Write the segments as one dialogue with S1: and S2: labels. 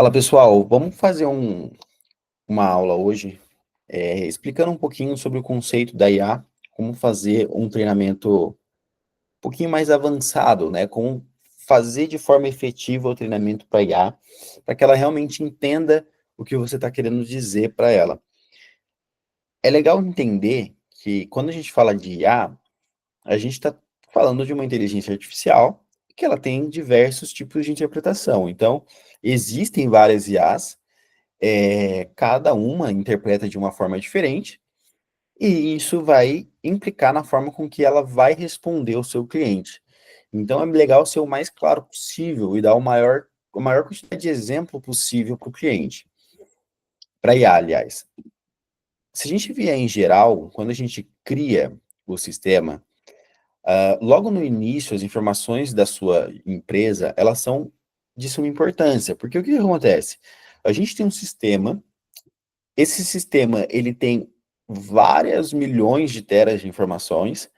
S1: Fala pessoal, vamos fazer uma aula hoje explicando um pouquinho sobre o conceito da IA, como fazer um treinamento um pouquinho mais avançado, né? Como fazer de forma efetiva o treinamento para a IA, para que ela realmente entenda o que você está querendo dizer para ela. É legal entender que quando a gente fala de IA, a gente está falando de uma inteligência artificial que ela tem diversos tipos de interpretação. Então, existem várias IAs. Cada uma interpreta de uma forma diferente, e isso vai implicar na forma com que ela vai responder ao seu cliente. Então é legal ser o mais claro possível e dar a maior quantidade de exemplo possível para o cliente. Para IA, aliás. Se a gente vier em geral, quando a gente cria o sistema, logo no início, as informações da sua empresa, elas são de suma importância, porque o que acontece? A gente tem um sistema. Esse sistema, ele tem várias milhões de teras de informações,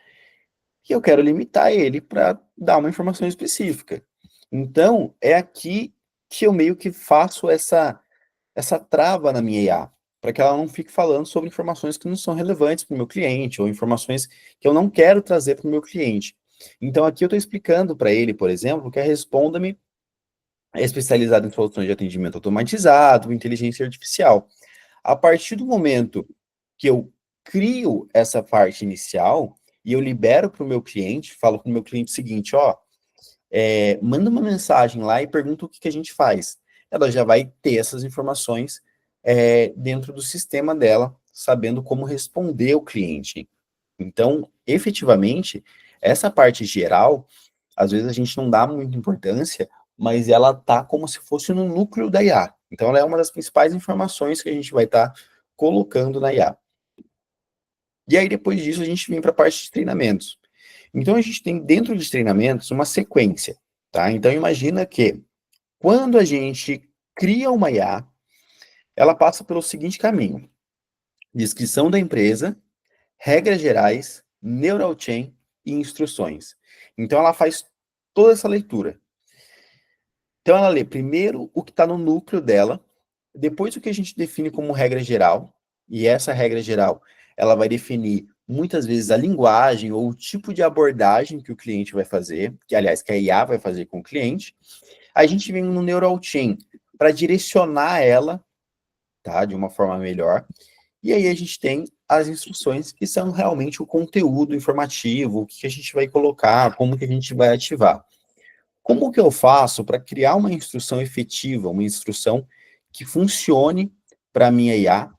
S1: e eu quero limitar ele para dar uma informação específica. Então, é aqui que eu meio que faço essa trava na minha IA, para que ela não fique falando sobre informações que não são relevantes para o meu cliente, ou informações que eu não quero trazer para o meu cliente. Então, aqui eu estou explicando para ele, por exemplo, que a Responda-me é especializada em soluções de atendimento automatizado, inteligência artificial. A partir do momento que eu crio essa parte inicial e eu libero para o meu cliente, falo para o meu cliente o seguinte, ó, manda uma mensagem lá e pergunta o que a gente faz. Ela já vai ter essas informações dentro do sistema dela, sabendo como responder o cliente. Então, efetivamente, essa parte geral, às vezes a gente não dá muita importância, mas ela tá como se fosse no núcleo da IA. Então, ela é uma das principais informações que a gente vai estar colocando na IA. E aí, depois disso, a gente vem para a parte de treinamentos. Então, a gente tem dentro de treinamentos uma sequência, tá? Então, imagina que quando a gente cria uma IA, ela passa pelo seguinte caminho: descrição da empresa, regras gerais, neural chain e instruções. Então, ela faz toda essa leitura. Então, ela lê primeiro o que está no núcleo dela, depois o que a gente define como regra geral, e essa regra geral, ela vai definir muitas vezes a linguagem ou o tipo de abordagem que o cliente vai fazer, que aliás, que a IA vai fazer com o cliente. A gente vem no Neural Chain para direcionar ela, tá, de uma forma melhor. E aí a gente tem as instruções que são realmente o conteúdo informativo, o que a gente vai colocar, como que a gente vai ativar. Como que eu faço para criar uma instrução efetiva, uma instrução que funcione para a minha IA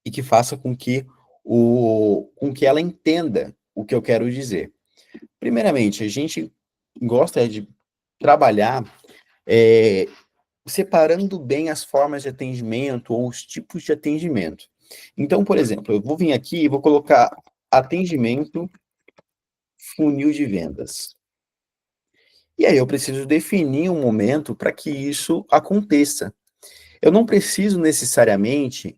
S1: e que faça com que ela entenda o que eu quero dizer? Primeiramente, a gente gosta de trabalhar é, separando bem as formas de atendimento ou os tipos de atendimento. Então, por exemplo, eu vou vir aqui e vou colocar atendimento funil de vendas. E aí eu preciso definir um momento para que isso aconteça. Eu não preciso necessariamente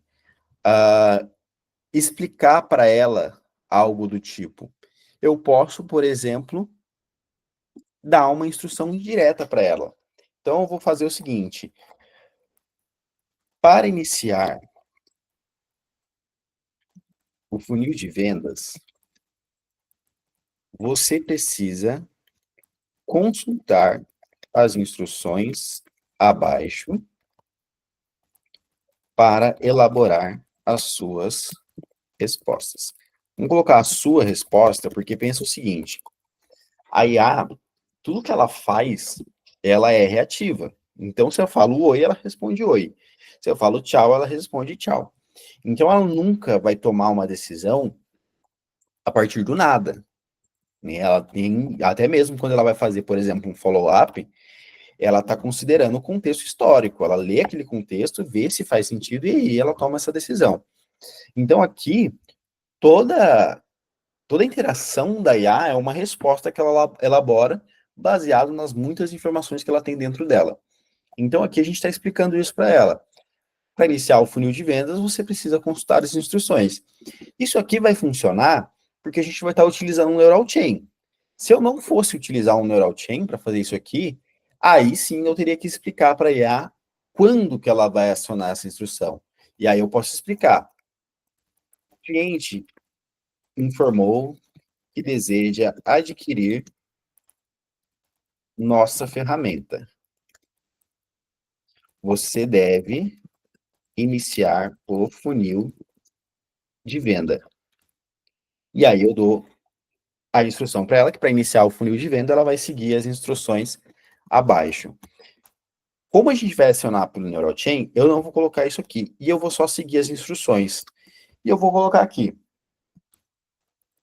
S1: ah, explicar para ela algo do tipo. Eu posso, por exemplo, dar uma instrução direta para ela. Então, eu vou fazer o seguinte: para iniciar o funil de vendas, você precisa consultar as instruções abaixo para elaborar as suas respostas. Vamos colocar a sua resposta, porque pensa o seguinte: a IA, tudo que ela faz, ela é reativa. Então, se eu falo oi, ela responde oi. Se eu falo tchau, ela responde tchau. Então, ela nunca vai tomar uma decisão a partir do nada, né? Ela tem, até mesmo quando ela vai fazer, por exemplo, um follow-up, ela está considerando o contexto histórico. Ela lê aquele contexto, vê se faz sentido e aí ela toma essa decisão. Então, aqui, toda toda a interação da IA é uma resposta que ela elabora baseado nas muitas informações que ela tem dentro dela. Então, aqui a gente está explicando isso para ela. Para iniciar o funil de vendas, você precisa consultar as instruções. Isso aqui vai funcionar porque a gente vai estar utilizando um Neural Chain. Se eu não fosse utilizar um Neural Chain para fazer isso aqui, aí sim eu teria que explicar para a IA quando que ela vai acionar essa instrução. E aí eu posso explicar. O cliente informou que deseja adquirir nossa ferramenta. Você deve iniciar o funil de venda. E aí eu dou a instrução para ela, que para iniciar o funil de venda, ela vai seguir as instruções abaixo. Como a gente vai acionar pelo NeuroChain, eu não vou colocar isso aqui. E eu vou só seguir as instruções. E eu vou colocar aqui.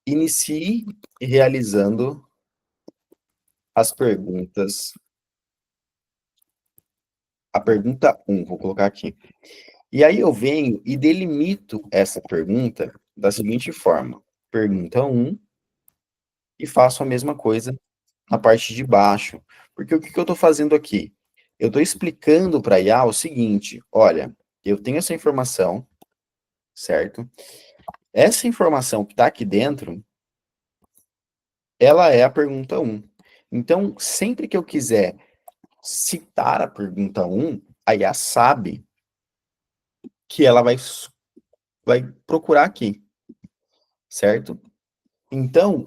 S1: Inicie realizando as perguntas. A pergunta 1, vou colocar aqui. E aí eu venho e delimito essa pergunta da seguinte forma. Pergunta 1 e faço a mesma coisa na parte de baixo. Porque o que eu estou fazendo aqui? Eu estou explicando para a IA o seguinte, olha, eu tenho essa informação, certo? Essa informação que está aqui dentro, ela é a pergunta 1. Então, sempre que eu quiser citar a pergunta 1, a IA sabe que ela vai procurar aqui, certo? Então,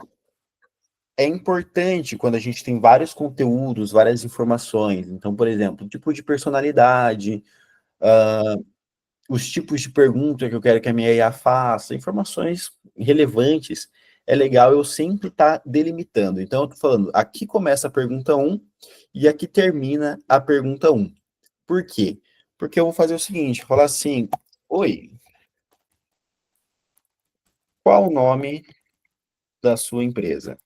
S1: é importante quando a gente tem vários conteúdos, várias informações. Então, por exemplo, tipo de personalidade, os tipos de pergunta que eu quero que a minha IA faça, informações relevantes, é legal eu sempre estar delimitando. Então, eu estou falando, aqui começa a pergunta 1 e aqui termina a pergunta 1. Por quê? Porque eu vou fazer o seguinte, falar assim, oi, qual o nome da sua empresa?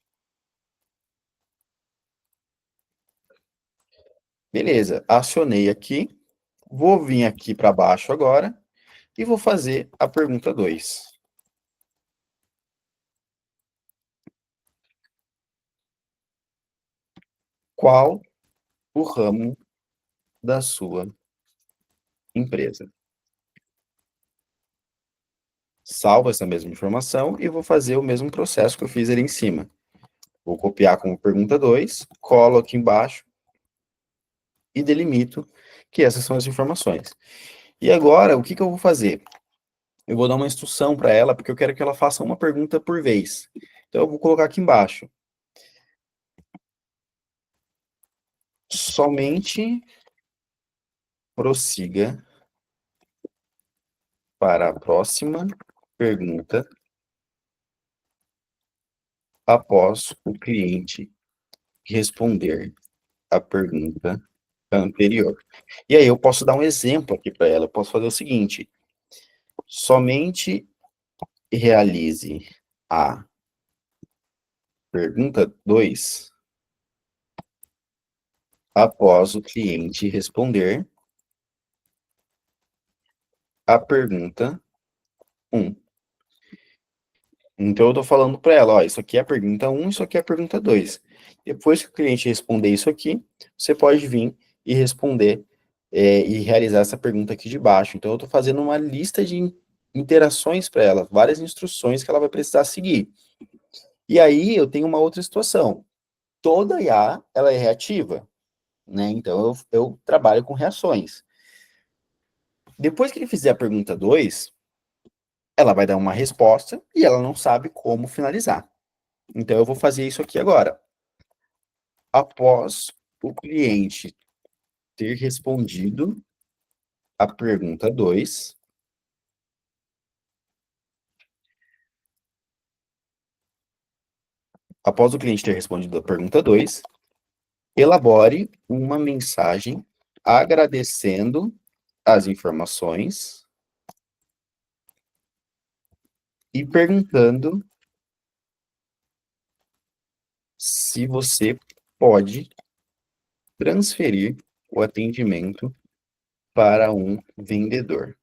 S1: Beleza, acionei aqui, vou vir aqui para baixo agora e vou fazer a pergunta 2. Qual o ramo da sua empresa? Salvo essa mesma informação e vou fazer o mesmo processo que eu fiz ali em cima. Vou copiar como pergunta 2, colo aqui embaixo e delimito que essas são as informações. E agora, o que eu vou fazer? Eu vou dar uma instrução para ela, porque eu quero que ela faça uma pergunta por vez. Então, eu vou colocar aqui embaixo. Somente prossiga para a próxima pergunta após o cliente responder a pergunta anterior. E aí eu posso dar um exemplo aqui para ela. Eu posso fazer o seguinte: somente realize a pergunta 2 após o cliente responder a pergunta 1. Então eu estou falando para ela, ó, isso aqui é a pergunta 1, isso aqui é a pergunta 2. Depois que o cliente responder isso aqui, você pode vir e responder e realizar essa pergunta aqui de baixo. Então eu estou fazendo uma lista de interações para ela, várias instruções que ela vai precisar seguir. E aí eu tenho uma outra situação. Toda IA, ela é reativa, né? Então eu trabalho com reações. Depois que ele fizer a pergunta 2, ela vai dar uma resposta e ela não sabe como finalizar. Então eu vou fazer isso aqui agora. Após o cliente ter respondido a pergunta 2, após o cliente ter respondido a pergunta 2, elabore uma mensagem agradecendo as informações e perguntando se você pode transferir o atendimento para um vendedor.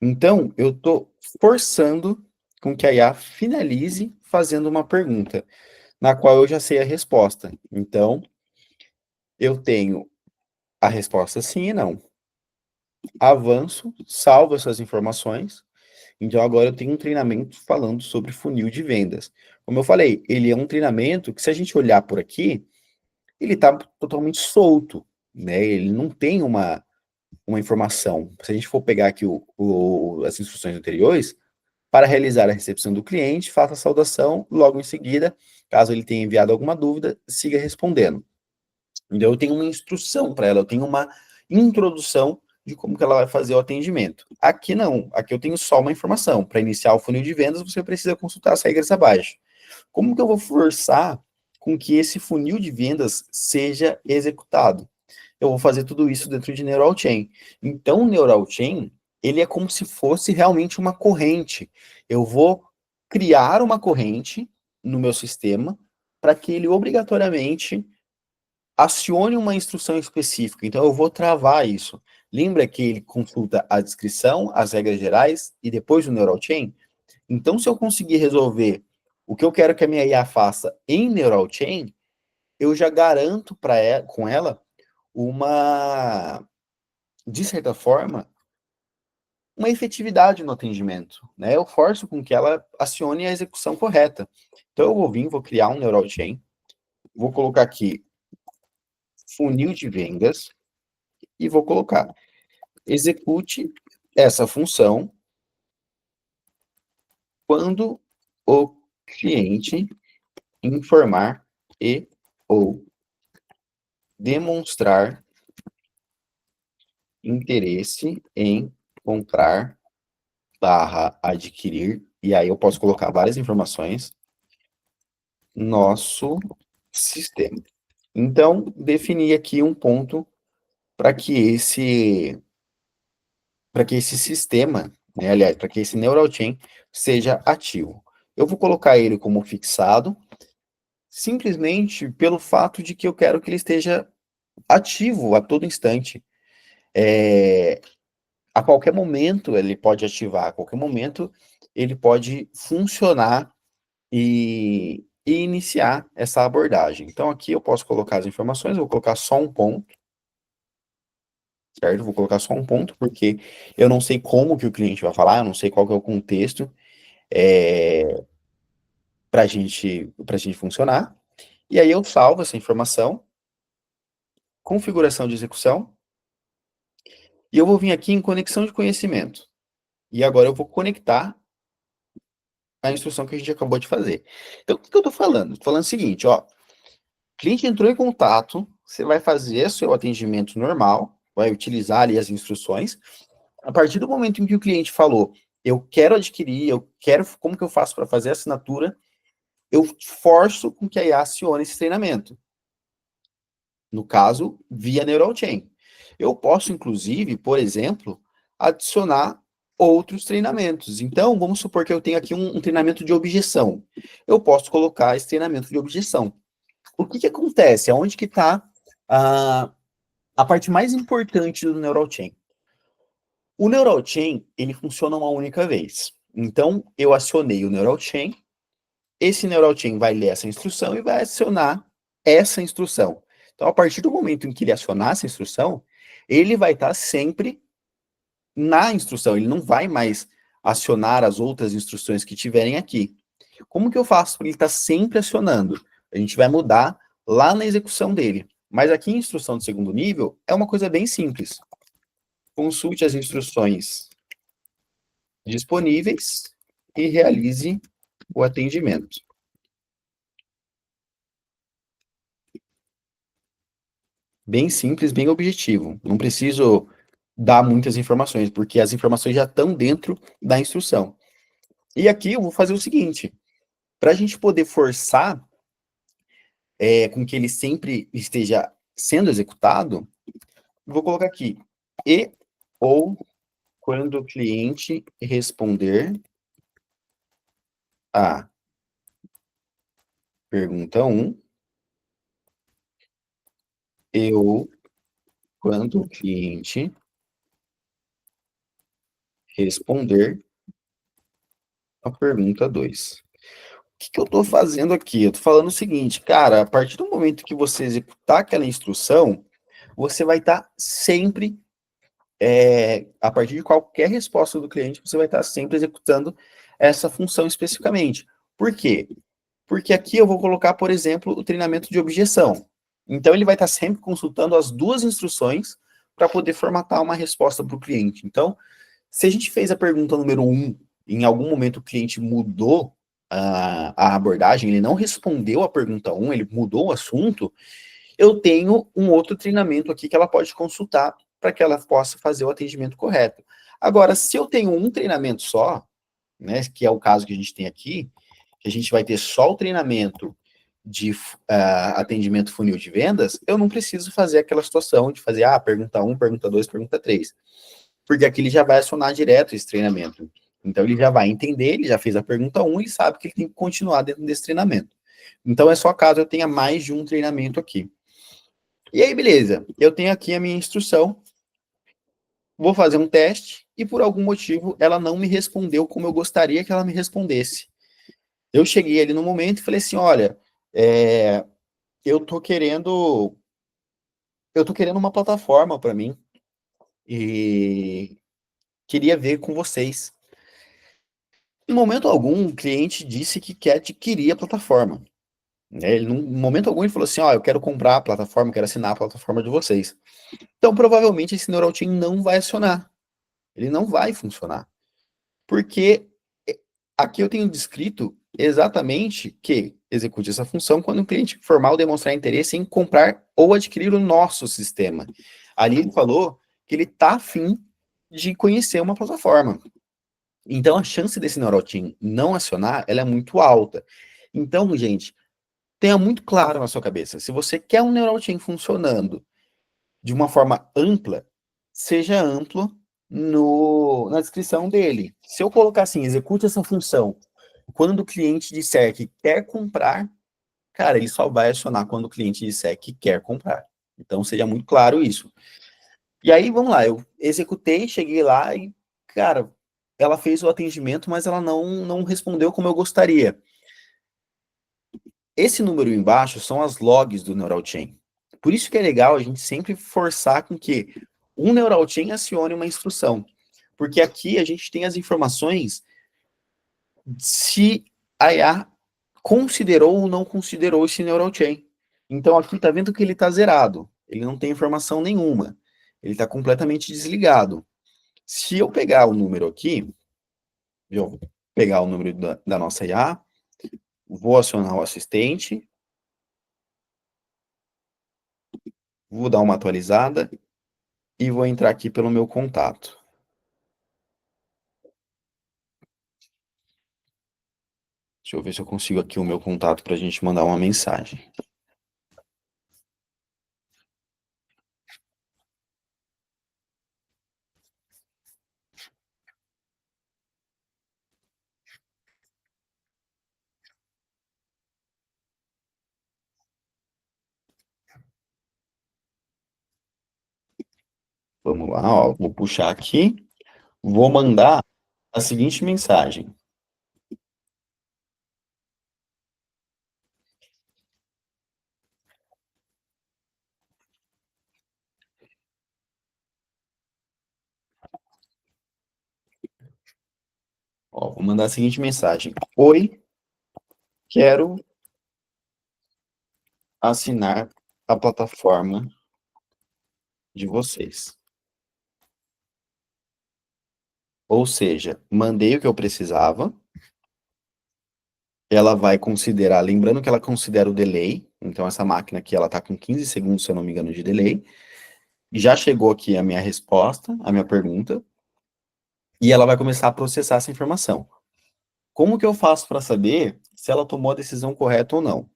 S1: Então, eu estou forçando com que a IA finalize fazendo uma pergunta, na qual eu já sei a resposta. Então, eu tenho a resposta sim e não. Avanço, salvo essas informações. Então, agora eu tenho um treinamento falando sobre funil de vendas. Como eu falei, ele é um treinamento que, se a gente olhar por aqui, ele está totalmente solto, né? Ele não tem uma informação. Se a gente for pegar aqui as instruções anteriores, para realizar a recepção do cliente, faça a saudação, logo em seguida, caso ele tenha enviado alguma dúvida, siga respondendo. Então, eu tenho uma instrução para ela, eu tenho uma introdução de como que ela vai fazer o atendimento. Aqui não, aqui eu tenho só uma informação. Para iniciar o funil de vendas, você precisa consultar as regras abaixo. Como que eu vou forçar com que esse funil de vendas seja executado? Eu vou fazer tudo isso dentro de Neural Chain. Então, o Neural Chain, ele é como se fosse realmente uma corrente. Eu vou criar uma corrente no meu sistema para que ele obrigatoriamente acione uma instrução específica. Então, eu vou travar isso. Lembra que ele consulta a descrição, as regras gerais e depois o Neural Chain? Então, se eu conseguir resolver o que eu quero que a minha IA faça em Neural Chain, eu já garanto com ela de certa forma, uma efetividade no atendimento, né? Eu forço com que ela acione a execução correta. Então, eu vou criar um Neural Chain, vou colocar aqui funil de vendas e vou colocar execute essa função quando o cliente informar e ou demonstrar interesse em comprar barra adquirir, e aí eu posso colocar várias informações, nosso sistema. Então, definir aqui um ponto para que esse sistema, né, aliás, para que esse Neural Chain seja ativo. Eu vou colocar ele como fixado, simplesmente pelo fato de que eu quero que ele esteja ativo a todo instante. A qualquer momento ele pode ativar, a qualquer momento ele pode funcionar e iniciar essa abordagem. Então, aqui eu posso colocar as informações, eu vou colocar só um ponto, certo? Vou colocar só um ponto, porque eu não sei como que o cliente vai falar, eu não sei qual que é o contexto para gente funcionar. E aí eu salvo essa informação, configuração de execução, e eu vou vir aqui em conexão de conhecimento. E agora eu vou conectar a instrução que a gente acabou de fazer. Então, o que eu estou falando? Estou falando o seguinte, ó, cliente entrou em contato, você vai fazer seu atendimento normal, vai utilizar ali as instruções. A partir do momento em que o cliente falou, eu quero adquirir, como que eu faço para fazer a assinatura, eu forço com que a IA acione esse treinamento. No caso, via Neural Chain. Eu posso, inclusive, por exemplo, adicionar outros treinamentos. Então, vamos supor que eu tenho aqui um treinamento de objeção. Eu posso colocar esse treinamento de objeção. O que acontece? Aonde que está a parte mais importante do Neural Chain? O Neural Chain, ele funciona uma única vez. Então, eu acionei o Neural Chain, esse Neural Chain vai ler essa instrução e vai acionar essa instrução. Então, a partir do momento em que ele acionar essa instrução, ele vai estar sempre na instrução, ele não vai mais acionar as outras instruções que tiverem aqui. Como que eu faço para ele estar sempre acionando? A gente vai mudar lá na execução dele. Mas aqui em instrução de segundo nível, é uma coisa bem simples. Consulte as instruções disponíveis e realize o atendimento. Bem simples, bem objetivo. Não preciso dar muitas informações, porque as informações já estão dentro da instrução. E aqui eu vou fazer o seguinte, para a gente poder forçar com que ele sempre esteja sendo executado, vou colocar aqui, e ou quando o cliente responder a pergunta 1, e ou quando o cliente responder a pergunta 2. O que eu estou fazendo aqui? Eu estou falando o seguinte, cara, a partir do momento que você executar aquela instrução, você vai estar sempre, a partir de qualquer resposta do cliente, você vai estar sempre executando essa função especificamente. Por quê? Porque aqui eu vou colocar, por exemplo, o treinamento de objeção. Então, ele vai estar sempre consultando as duas instruções para poder formatar uma resposta para o cliente. Então, se a gente fez a pergunta número 1, em algum momento o cliente mudou a abordagem, ele não respondeu a pergunta 1, ele mudou o assunto, eu tenho um outro treinamento aqui que ela pode consultar para que ela possa fazer o atendimento correto. Agora, se eu tenho um treinamento só, né, que é o caso que a gente tem aqui, que a gente vai ter só o treinamento de atendimento funil de vendas, eu não preciso fazer aquela situação de fazer pergunta 1, pergunta 2, pergunta 3, porque aqui ele já vai acionar direto esse treinamento. Então ele já vai entender, ele já fez a pergunta 1, ele sabe que ele tem que continuar dentro desse treinamento. Então é só caso eu tenha mais de um treinamento aqui. E aí, beleza, eu tenho aqui a minha instrução, vou fazer um teste, e por algum motivo ela não me respondeu como eu gostaria que ela me respondesse. Eu cheguei ali no momento e falei assim, olha, eu tô querendo uma plataforma para mim e queria ver com vocês. Em momento algum, o cliente disse que quer adquirir a plataforma. Né? Ele, em momento algum, ele falou assim, eu quero comprar a plataforma, quero assinar a plataforma de vocês. Então, provavelmente, esse NeuralTeam não vai acionar. Ele não vai funcionar. Porque aqui eu tenho descrito exatamente que execute essa função quando o cliente formal demonstrar interesse em comprar ou adquirir o nosso sistema. Ali ele falou que ele está afim de conhecer uma plataforma. Então, a chance desse NeuralTeam não acionar, ela é muito alta. Então, gente, tenha muito claro na sua cabeça, se você quer um NeuralTeam funcionando de uma forma ampla, seja amplo na descrição dele. Se eu colocar assim, execute essa função, quando o cliente disser que quer comprar, cara, ele só vai acionar quando o cliente disser que quer comprar. Então, seja muito claro isso. E aí, vamos lá, eu executei, cheguei lá e, cara, ela fez o atendimento, mas ela não respondeu como eu gostaria. Esse número embaixo são as logs do NeuralChain. Por isso que é legal a gente sempre forçar com que um NeuralChain acione uma instrução. Porque aqui a gente tem as informações se a IA considerou ou não considerou esse NeuralChain. Então aqui tá vendo que ele tá zerado. Ele não tem informação nenhuma. Ele está completamente desligado. Se eu pegar o número aqui, eu vou pegar o número da nossa IA, vou acionar o assistente, vou dar uma atualizada e vou entrar aqui pelo meu contato. Deixa eu ver se eu consigo aqui o meu contato para a gente mandar uma mensagem. Vamos lá, ó, vou puxar aqui, vou mandar a seguinte mensagem. Ó, vou mandar a seguinte mensagem. Oi, quero assinar a plataforma de vocês. Ou seja, mandei o que eu precisava, ela vai considerar, lembrando que ela considera o delay, então essa máquina aqui, ela está com 15 segundos, se eu não me engano, de delay, já chegou aqui a minha resposta, a minha pergunta, e ela vai começar a processar essa informação. Como que eu faço para saber se ela tomou a decisão correta ou não?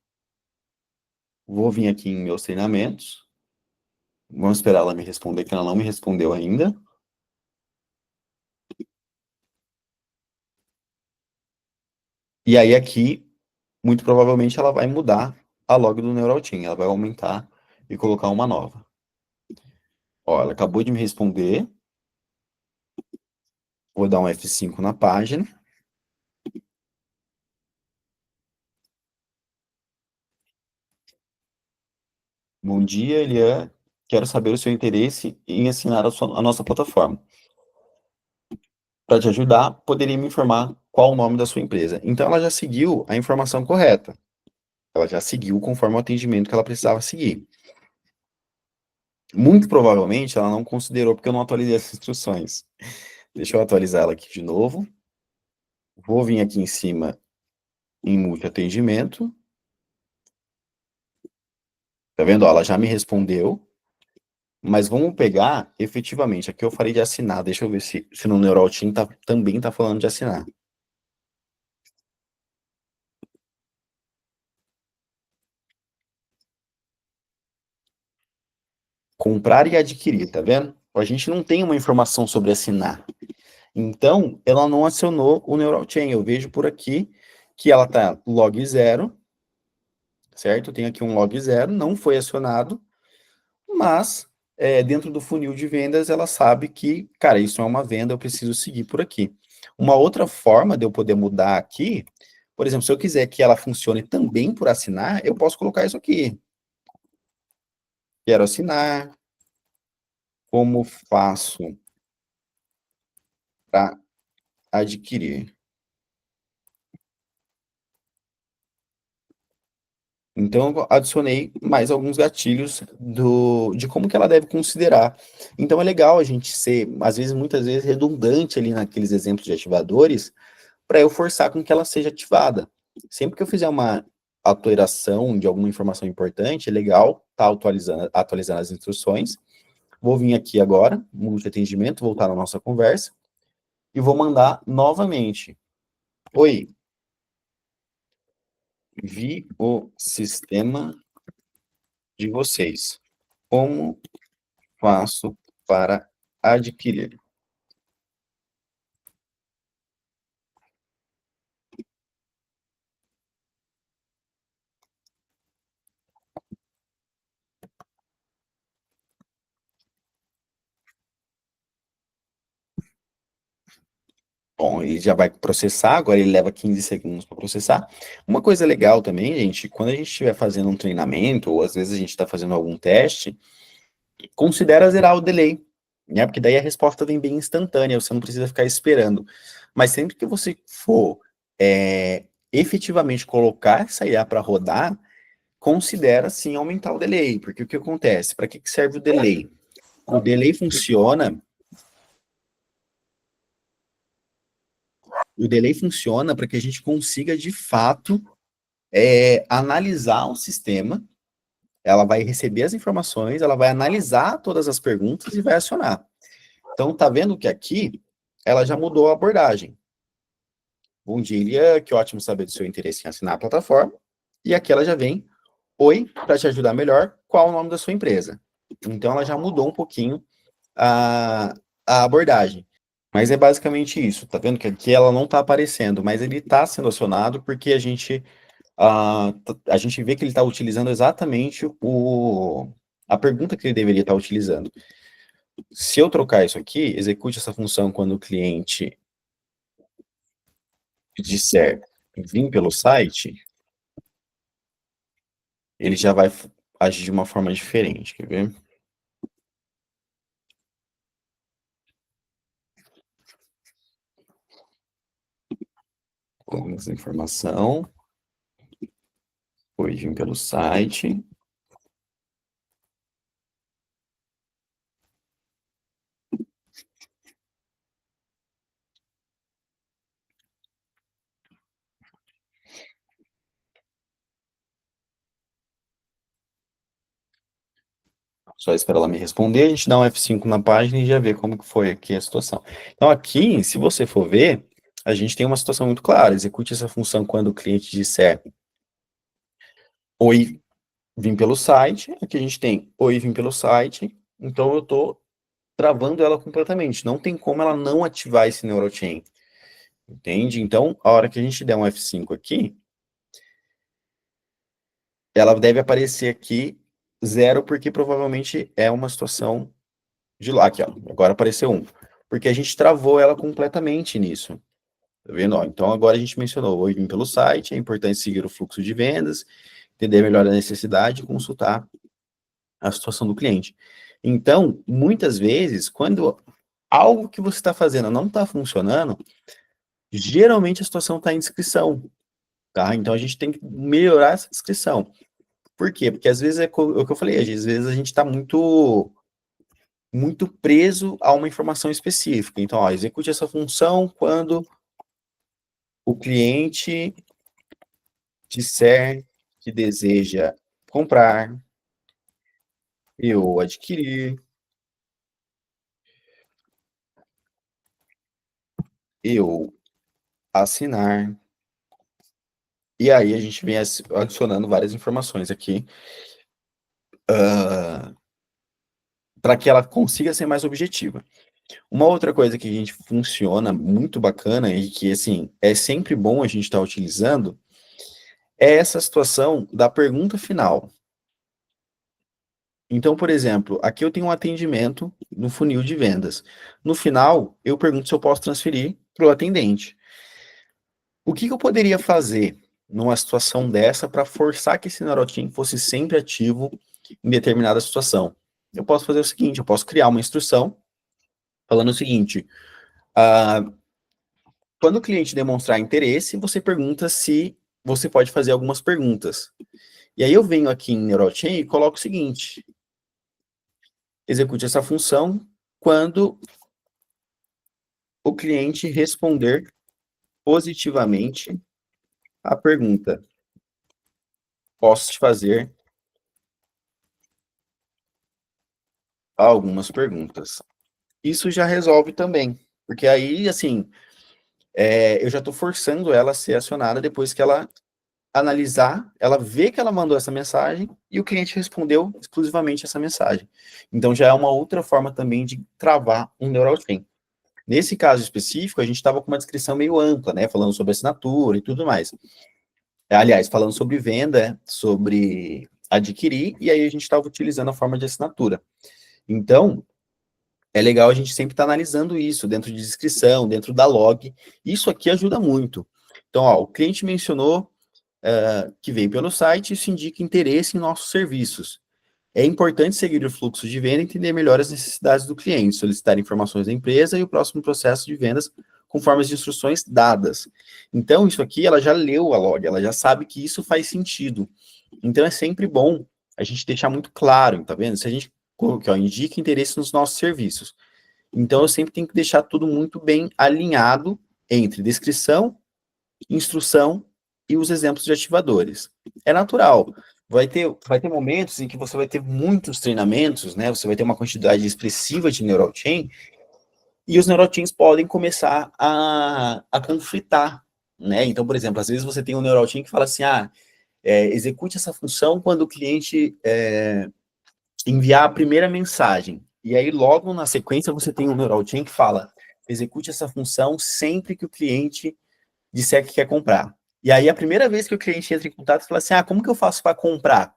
S1: Vou vir aqui em meus treinamentos, vamos esperar ela me responder, que ela não me respondeu ainda. E aí aqui, muito provavelmente, ela vai mudar a log do NeuralTeam, ela vai aumentar e colocar uma nova. Ó, ela acabou de me responder. Vou dar um F5 na página. Bom dia, Elian. Quero saber o seu interesse em assinar a nossa plataforma. Para te ajudar, poderia me informar qual o nome da sua empresa. Então, ela já seguiu a informação correta. Ela já seguiu conforme o atendimento que ela precisava seguir. Muito provavelmente ela não considerou porque eu não atualizei as instruções. Deixa eu atualizar ela aqui de novo. Vou vir aqui em cima em multi-atendimento. Tá vendo? Ó, ela já me respondeu, mas vamos pegar efetivamente. Aqui eu falei de assinar. Deixa eu ver se no NeuralTeam também tá falando de assinar. Comprar e adquirir, tá vendo? A gente não tem uma informação sobre assinar. Então, ela não acionou o Neural Chain. Eu vejo por aqui que ela tá log 0, certo? Tem aqui um log 0, não foi acionado, mas dentro do funil de vendas ela sabe que, cara, isso é uma venda, eu preciso seguir por aqui. Uma outra forma de eu poder mudar aqui, por exemplo, se eu quiser que ela funcione também por assinar, eu posso colocar isso aqui. Quero assinar, como faço para adquirir? Então, eu adicionei mais alguns gatilhos de como que ela deve considerar. Então, é legal a gente ser, às vezes, muitas vezes, redundante ali naqueles exemplos de ativadores, para eu forçar com que ela seja ativada. Sempre que eu fizer uma alteração de alguma informação importante, é legal estar atualizando as instruções. Vou vir aqui agora, multi-atendimento, voltar na nossa conversa, e vou mandar novamente. Oi, vi o sistema de vocês. Como faço para adquirir? Bom, ele já vai processar, agora ele leva 15 segundos para processar. Uma coisa legal também, gente, quando a gente estiver fazendo um treinamento, ou às vezes a gente está fazendo algum teste, considera zerar o delay, né? Porque daí a resposta vem bem instantânea, você não precisa ficar esperando. Mas sempre que você for efetivamente colocar essa IA para rodar, considera sim aumentar o delay, porque o que acontece? Para que serve o delay? O delay funciona. O delay funciona para que a gente consiga, de fato, analisar o sistema. Ela vai receber as informações, ela vai analisar todas as perguntas e vai acionar. Então, tá vendo que aqui ela já mudou a abordagem. Bom dia, que ótimo saber do seu interesse em assinar a plataforma. E aqui ela já vem, oi, para te ajudar melhor, qual o nome da sua empresa? Então, ela já mudou um pouquinho a, a abordagem. Mas é basicamente isso, tá vendo que aqui ela não tá aparecendo, mas ele tá sendo acionado porque a gente vê que ele está utilizando exatamente a pergunta que ele deveria estar utilizando. Se eu trocar isso aqui, execute essa função quando o cliente disser vim pelo site, ele já vai agir de uma forma diferente, quer ver? Com essa informação, foi vim pelo site. Só espera ela me responder, a gente dá um F5 na página e já vê como que foi aqui a situação. Então aqui, se você for ver, a gente tem uma situação muito clara. Execute essa função quando o cliente disser oi, vim pelo site. Aqui a gente tem oi, vim pelo site. Então eu estou travando ela completamente. Não tem como ela não ativar esse NeuroChain. Entende? Então, a hora que a gente der um F5 aqui, ela deve aparecer aqui zero, porque provavelmente é uma situação de lá. Aqui, ó. Agora apareceu um. Porque a gente travou ela completamente nisso. Tá vendo? Ó, então agora a gente mencionou oi, vim pelo site, é importante seguir o fluxo de vendas, entender melhor a necessidade e consultar a situação do cliente. Então, muitas vezes, quando algo que você está fazendo não está funcionando, geralmente a situação está em descrição, tá? Então a gente tem que melhorar essa descrição. Por quê? Porque às vezes é o que eu falei, às vezes a gente está muito muito preso a uma informação específica. Então, ó, execute essa função quando o cliente disser que deseja comprar, eu adquirir, eu assinar. E aí a gente vem adicionando várias informações aqui para que ela consiga ser mais objetiva. Uma outra coisa que a gente funciona muito bacana e que, assim, é sempre bom a gente estar utilizando é essa situação da pergunta final. Então, por exemplo, aqui eu tenho um atendimento no funil de vendas. No final, eu pergunto se eu posso transferir para o atendente. O que eu poderia fazer numa situação dessa para forçar que esse NeuroTeam fosse sempre ativo em determinada situação? Eu posso fazer o seguinte, eu posso criar uma instrução falando o seguinte, quando o cliente demonstrar interesse, você pergunta se você pode fazer algumas perguntas. E aí eu venho aqui em NeuroChain e coloco o seguinte, execute essa função quando o cliente responder positivamente a pergunta. Posso te fazer algumas perguntas. Isso já resolve também, porque aí, assim, eu já estou forçando ela a ser acionada depois que ela analisar, ela vê que ela mandou essa mensagem e o cliente respondeu exclusivamente essa mensagem. Então já é uma outra forma também de travar um neural chain. Nesse caso específico, a gente estava com uma descrição meio ampla, né, falando sobre assinatura e tudo mais. Aliás, falando sobre venda, sobre adquirir, e aí a gente estava utilizando a forma de assinatura. Então, é legal a gente sempre estar analisando isso dentro de descrição, dentro da log. Isso aqui ajuda muito. Então, ó, o cliente mencionou que veio pelo site, isso indica interesse em nossos serviços. É importante seguir o fluxo de venda e entender melhor as necessidades do cliente, solicitar informações da empresa e o próximo processo de vendas conforme as instruções dadas. Então, isso aqui, ela já leu a log, ela já sabe que isso faz sentido. Então, é sempre bom a gente deixar muito claro, tá vendo? Se a gente colocar, indica interesse nos nossos serviços. Então, eu sempre tenho que deixar tudo muito bem alinhado entre descrição, instrução e os exemplos de ativadores. É natural. Vai ter momentos em que você vai ter muitos treinamentos, né? Você vai ter uma quantidade expressiva de neural chain, e os neural chains podem começar a conflitar, né? Então, por exemplo, às vezes você tem um neural chain que fala assim, execute essa função quando o cliente enviar a primeira mensagem. E aí, logo na sequência, você tem um neural chain que fala, execute essa função sempre que o cliente disser que quer comprar. E aí, a primeira vez que o cliente entra em contato, fala assim, como que eu faço para comprar?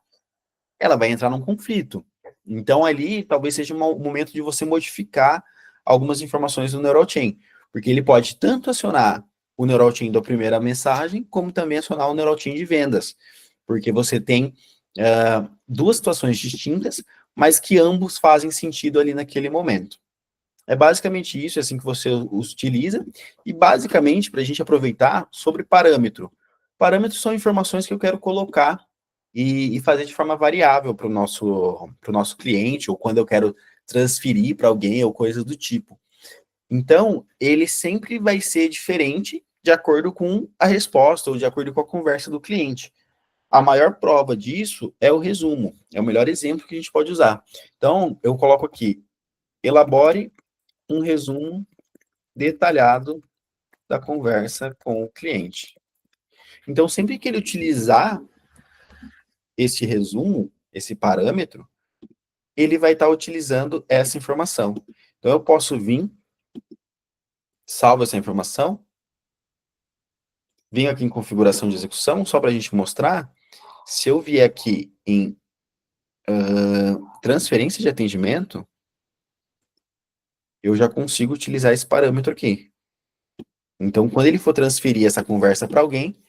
S1: Ela vai entrar num conflito. Então, ali, talvez seja um momento de você modificar algumas informações do neural chain, porque ele pode tanto acionar o neural chain da primeira mensagem, como também acionar o neural chain de vendas, porque você tem duas situações distintas, mas que ambos fazem sentido ali naquele momento. É basicamente isso, é assim que você os utiliza, e basicamente, para a gente aproveitar, sobre parâmetro. Parâmetros são informações que eu quero colocar e fazer de forma variável para o nosso cliente, ou quando eu quero transferir para alguém, ou coisas do tipo. Então, ele sempre vai ser diferente de acordo com a resposta, ou de acordo com a conversa do cliente. A maior prova disso é o resumo, é o melhor exemplo que a gente pode usar. Então, eu coloco aqui, elabore um resumo detalhado da conversa com o cliente. Então, sempre que ele utilizar esse resumo, esse parâmetro, ele vai estar utilizando essa informação. Então, eu posso vir, salvo essa informação, venho aqui em configuração de execução, só para a gente mostrar, se eu vier aqui em transferência de atendimento, eu já consigo utilizar esse parâmetro aqui. Então, quando ele for transferir essa conversa para alguém,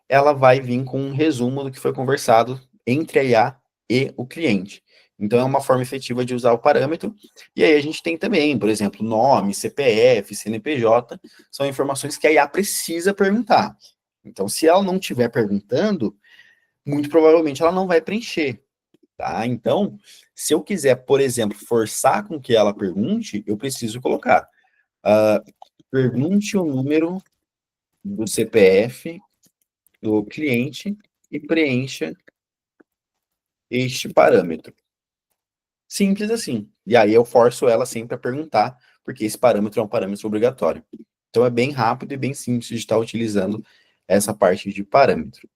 S1: ela vai vir com um resumo do que foi conversado entre a IA e o cliente. Então, é uma forma efetiva de usar o parâmetro. E aí a gente tem também, por exemplo, nome, CPF, CNPJ, são informações que a IA precisa perguntar. Então, se ela não estiver perguntando, muito provavelmente ela não vai preencher. tá? Então, se eu quiser, por exemplo, forçar com que ela pergunte, eu preciso colocar, pergunte o número do CPF do cliente e preencha este parâmetro. Simples assim. E aí eu forço ela sempre a perguntar, porque esse parâmetro é um parâmetro obrigatório. Então é bem rápido e bem simples de estar utilizando essa parte de parâmetro.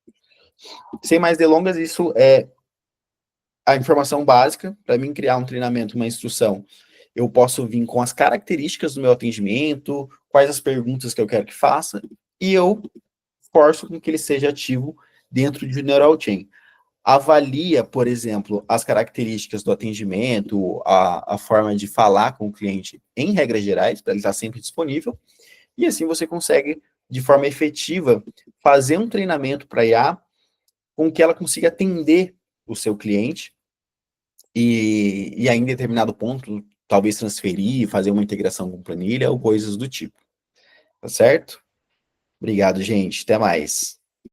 S1: Sem mais delongas, isso é a informação básica. Para mim criar um treinamento, uma instrução, eu posso vir com as características do meu atendimento, quais as perguntas que eu quero que faça, e eu forço com que ele seja ativo dentro de Neural Chain. Avalia, por exemplo, as características do atendimento, a forma de falar com o cliente em regras gerais, para ele estar sempre disponível, e assim você consegue, de forma efetiva, fazer um treinamento para a IA com que ela consiga atender o seu cliente e aí, em determinado ponto, talvez transferir, fazer uma integração com planilha ou coisas do tipo. Tá certo? Obrigado, gente. Até mais.